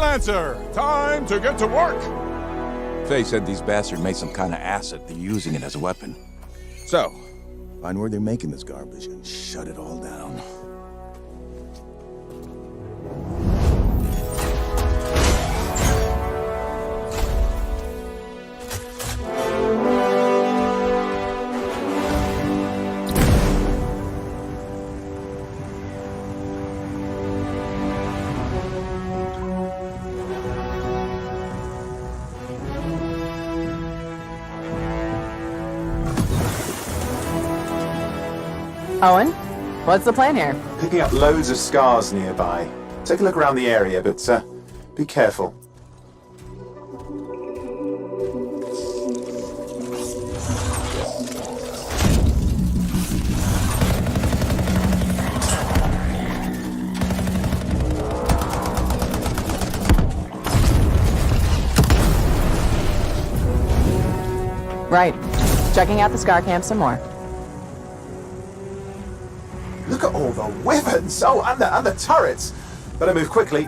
Lancer, time to get to work. Faye said these bastards made some kind of acid. They're using it as a weapon. So, find where they're making this garbage and shut it all down. Owen, what's the plan here? Picking up loads of scars nearby. Take a look around the area, but be careful. Right. Checking out the scar camp some more. Look at all the weapons! Oh, and the turrets! Better move quickly.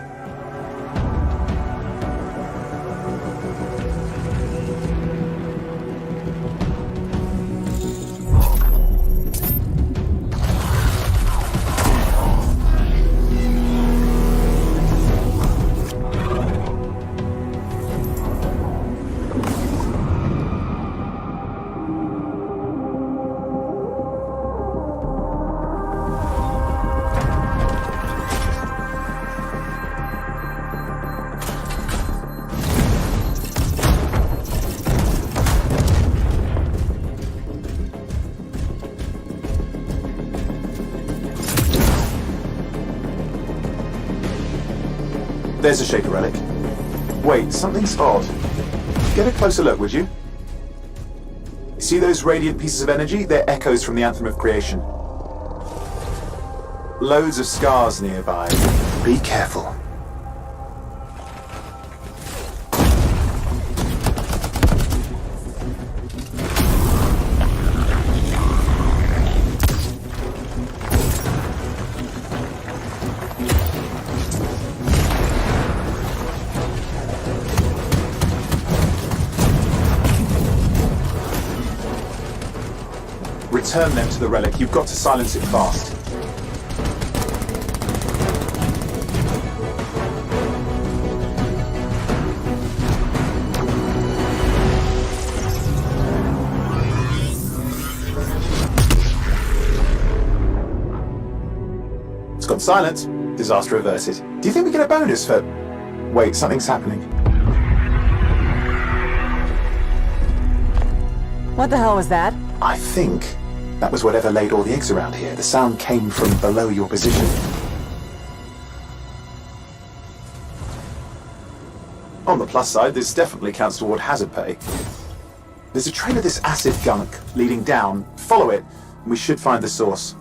There's a Shaper relic. Wait, something's odd. Get a closer look, would you? See those radiant pieces of energy? They're echoes from the Anthem of Creation. Loads of scars nearby. Be careful. Return them to the relic. You've got to silence it fast. It's gone silent. Disaster averted. Do you think we get a bonus for... Wait, something's happening. What the hell was that? I think that was whatever laid all the eggs around here. The sound came from below your position. On the plus side, this definitely counts toward hazard pay. There's a trail of this acid gunk leading down. Follow it, and we should find the source.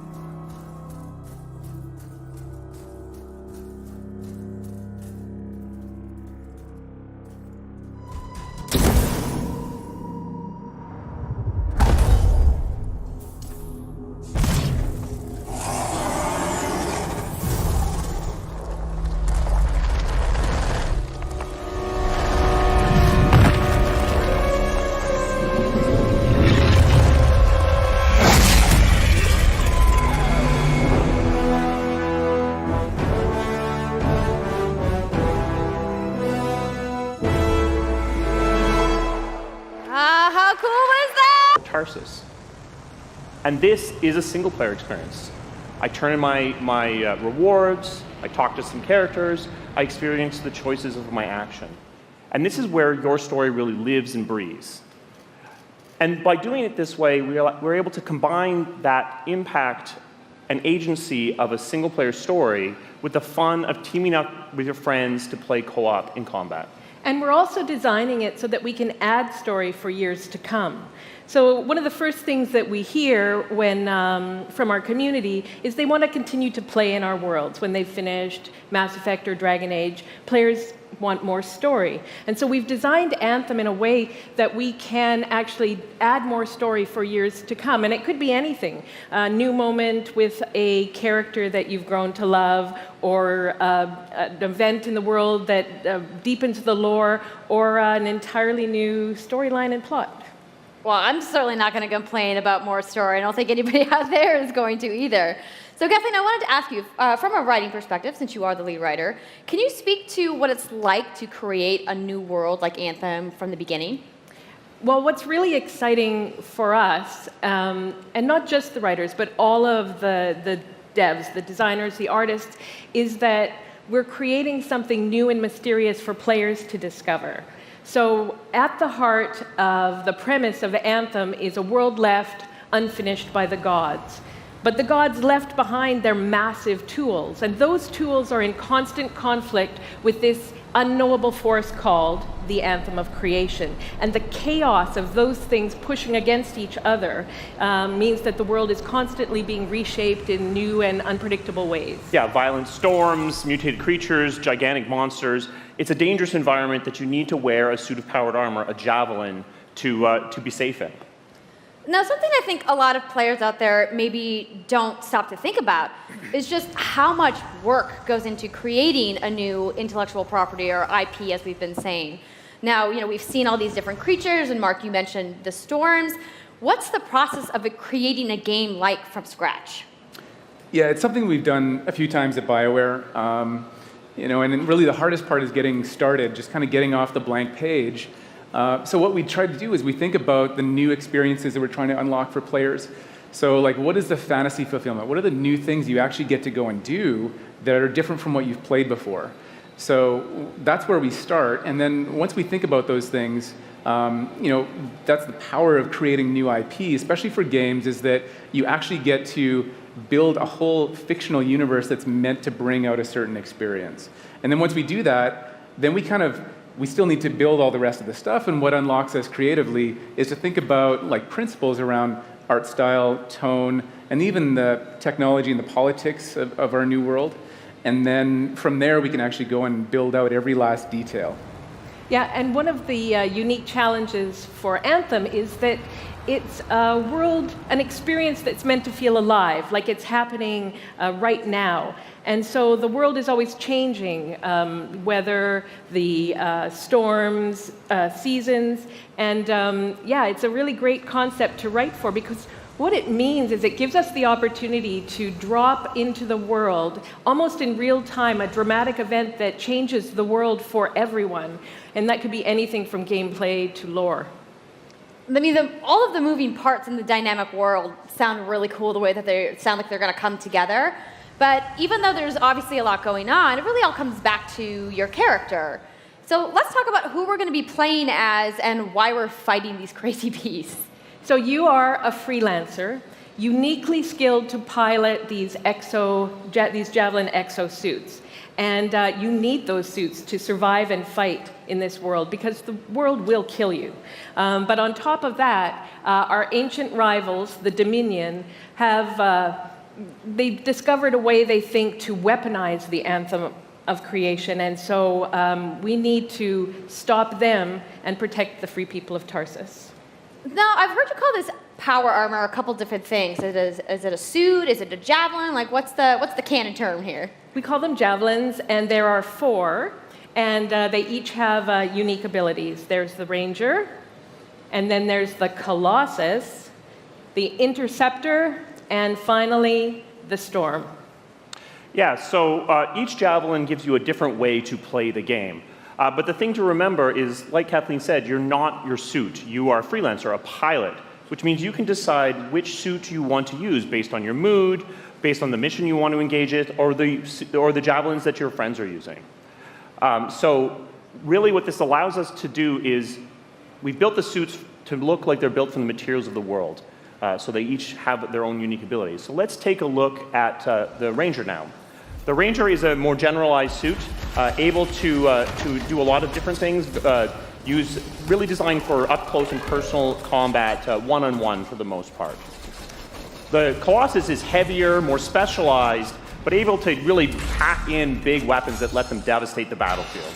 Tarsus. And this is a single player experience. I turn in my rewards, I talk to some characters, I experience the choices of my action. And this is where your story really lives and breathes. And by doing it this way, we're able to combine that impact and agency of a single player story with the fun of teaming up with your friends to play co-op in combat. And we're also designing it so that we can add story for years to come. So one of the first things that we hear when, from our community is they want to continue to play in our worlds. When they've finished Mass Effect or Dragon Age, players want more story. And so we've designed Anthem in a way that we can actually add more story for years to come. And it could be anything. A new moment with a character that you've grown to love, or an event in the world that deepens the lore, or an entirely new storyline and plot. Well, I'm certainly not going to complain about more story. I don't think anybody out there is going to either. So, Kathleen, I wanted to ask you, from a writing perspective, since you are the lead writer, can you speak to what it's like to create a new world like Anthem from the beginning? Well, what's really exciting for us, and not just the writers, but all of the devs, the designers, the artists, is that we're creating something new and mysterious for players to discover. So at the heart of the premise of Anthem is a world left unfinished by the gods. But the gods left behind their massive tools, and those tools are in constant conflict with this unknowable force called the Anthem of Creation. And the chaos of those things pushing against each other means that the world is constantly being reshaped in new and unpredictable ways. Yeah, violent storms, mutated creatures, gigantic monsters. It's a dangerous environment that you need to wear a suit of powered armor, a javelin, to be safe in. Now, something I think a lot of players out there maybe don't stop to think about is just how much work goes into creating a new intellectual property, or IP, as we've been saying. Now, we've seen all these different creatures, and Mark, you mentioned the storms. What's the process of creating a game like from scratch? Yeah, it's something we've done a few times at BioWare. And really the hardest part is getting started, just kind of getting off the blank page. So what we try to do is we think about the new experiences that we're trying to unlock for players. So what is the fantasy fulfillment? What are the new things you actually get to go and do that are different from what you've played before? So that's where we start. And then once we think about those things, that's the power of creating new IP, especially for games, is that you actually get to build a whole fictional universe that's meant to bring out a certain experience. And then once we do that, then we still need to build all the rest of the stuff, and what unlocks us creatively is to think about principles around art style, tone, and even the technology and the politics of our new world. And then from there, we can actually go and build out every last detail. Yeah, and one of the unique challenges for Anthem is that it's a world, an experience that's meant to feel alive, like it's happening right now. And so the world is always changing, whether the storms, seasons, and it's a really great concept to write for, because what it means is it gives us the opportunity to drop into the world, almost in real time, a dramatic event that changes the world for everyone. And that could be anything from gameplay to lore. I mean, all of the moving parts in the dynamic world sound really cool, the way that they sound like they're going to come together. But even though there's obviously a lot going on, it really all comes back to your character. So let's talk about who we're going to be playing as and why we're fighting these crazy beasts. So you are a freelancer, uniquely skilled to pilot these Javelin exosuits. And you need those suits to survive and fight in this world, because the world will kill you. But on top of that, our ancient rivals, the Dominion, they've discovered a way, they think, to weaponize the Anthem of Creation. And so we need to stop them and protect the free people of Tarsus. Now, I've heard you call this power armor a couple different things. Is it a suit? Is it a javelin? What's the canon term here? We call them javelins, and there are 4, and they each have unique abilities. There's the Ranger, and then there's the Colossus, the Interceptor, and finally, the Storm. Yeah, so each javelin gives you a different way to play the game. But the thing to remember is, like Kathleen said, you're not your suit. You are a freelancer, a pilot, which means you can decide which suit you want to use based on your mood, based on the mission you want to engage in, or the javelins that your friends are using. So really what this allows us to do is we've built the suits to look like they're built from the materials of the world. So they each have their own unique abilities. So let's take a look at the Ranger now. The Ranger is a more generalized suit, able to do a lot of different things, really designed for up-close and personal combat, one-on-one for the most part. The Colossus is heavier, more specialized, but able to really pack in big weapons that let them devastate the battlefield.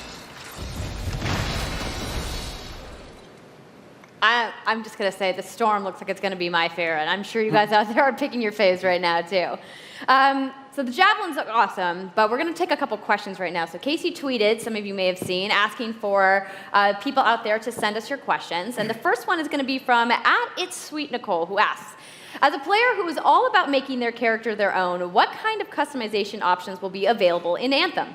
I'm just going to say the storm looks like it's going to be my favorite. I'm sure you guys out there are picking your faves right now, too. So the javelins look awesome, but we're going to take a couple questions right now. So Casey tweeted, some of you may have seen, asking for people out there to send us your questions. And the first one is going to be from @It'sSweetNicole, who asks, as a player who is all about making their character their own, what kind of customization options will be available in Anthem?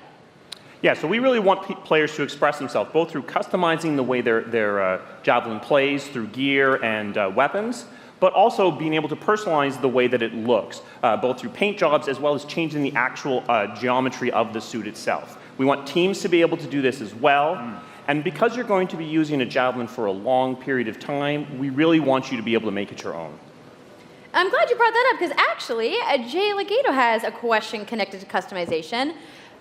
Yeah, so we really want players to express themselves, both through customizing the way their javelin plays, through gear and weapons, but also being able to personalize the way that it looks, both through paint jobs as well as changing the actual geometry of the suit itself. We want teams to be able to do this as well. And because you're going to be using a javelin for a long period of time, we really want you to be able to make it your own. I'm glad you brought that up, because actually, Jay Legato has a question connected to customization.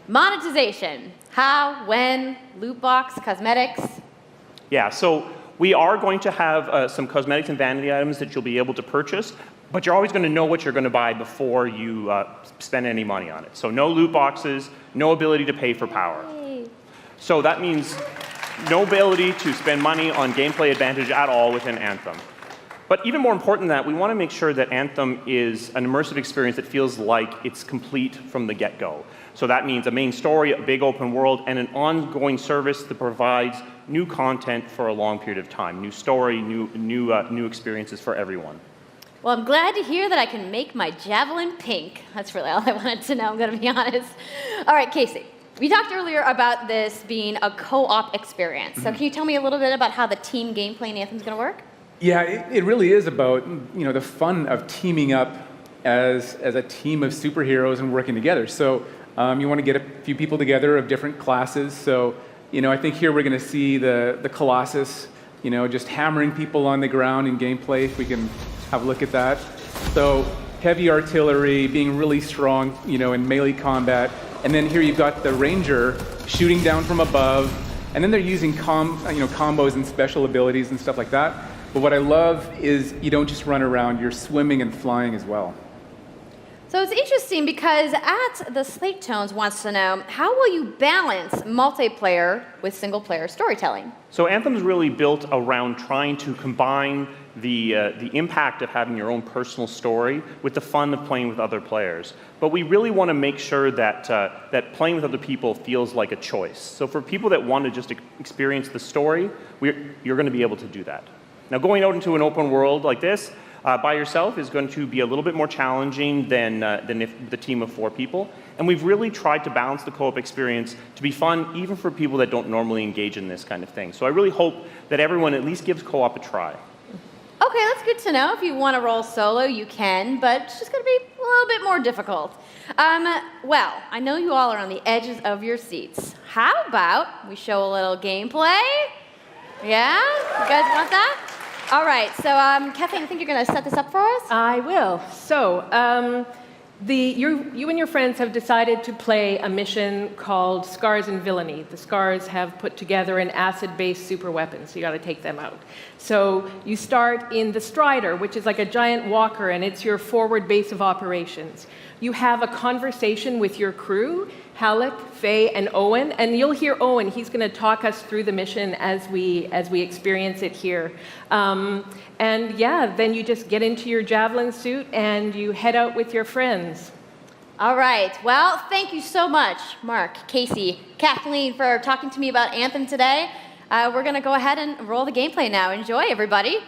Monetization. How, when, loot box, cosmetics? Yeah, so we are going to have some cosmetics and vanity items that you'll be able to purchase, but you're always going to know what you're going to buy before you spend any money on it. So no loot boxes, no ability to pay for power. Yay. So that means no ability to spend money on gameplay advantage at all within Anthem. But even more important than that, we want to make sure that Anthem is an immersive experience that feels like it's complete from the get-go. So that means a main story, a big open world, and an ongoing service that provides new content for a long period of time. New story, new experiences for everyone. Well, I'm glad to hear that I can make my javelin pink. That's really all I wanted to know, I'm going to be honest. All right, Casey, we talked earlier about this being a co-op experience. So can you tell me a little bit about how the team gameplay in Anthem is going to work? Yeah, it really is about the fun of teaming up as a team of superheroes and working together. So you want to get a few people together of different classes. So I think here we're going to see the Colossus, just hammering people on the ground in gameplay. If we can have a look at that. So heavy artillery, being really strong, in melee combat, and then here you've got the Ranger shooting down from above, and then they're using combos and special abilities and stuff like that. But what I love is you don't just run around, you're swimming and flying as well. So it's interesting because the Slate Tones wants to know, how will you balance multiplayer with single-player storytelling? So Anthem's really built around trying to combine the impact of having your own personal story with the fun of playing with other players. But we really want to make sure that that playing with other people feels like a choice. So for people that want to just experience the story, you're going to be able to do that. Now, going out into an open world like this by yourself is going to be a little bit more challenging than if the team of 4 people. And we've really tried to balance the co-op experience to be fun, even for people that don't normally engage in this kind of thing. So I really hope that everyone at least gives co-op a try. Okay, that's good to know. If you want to roll solo, you can, but it's just going to be a little bit more difficult. Well, I know you all are on the edges of your seats. How about we show a little gameplay? Yeah? You guys want that? All right, so Kathleen, I think you're going to set this up for us? I will. So, you and your friends have decided to play a mission called Scars and Villainy. The Scars have put together an acid-based super weapon, so you got to take them out. So you start in the Strider, which is like a giant walker, and it's your forward base of operations. You have a conversation with your crew, Halleck, Faye, and Owen, and you'll hear Owen. He's going to talk us through the mission as we experience it here. And yeah, then you just get into your javelin suit and you head out with your friends. All right. Well, thank you so much, Mark, Casey, Kathleen, for talking to me about Anthem today. We're going to go ahead and roll the gameplay now. Enjoy, everybody.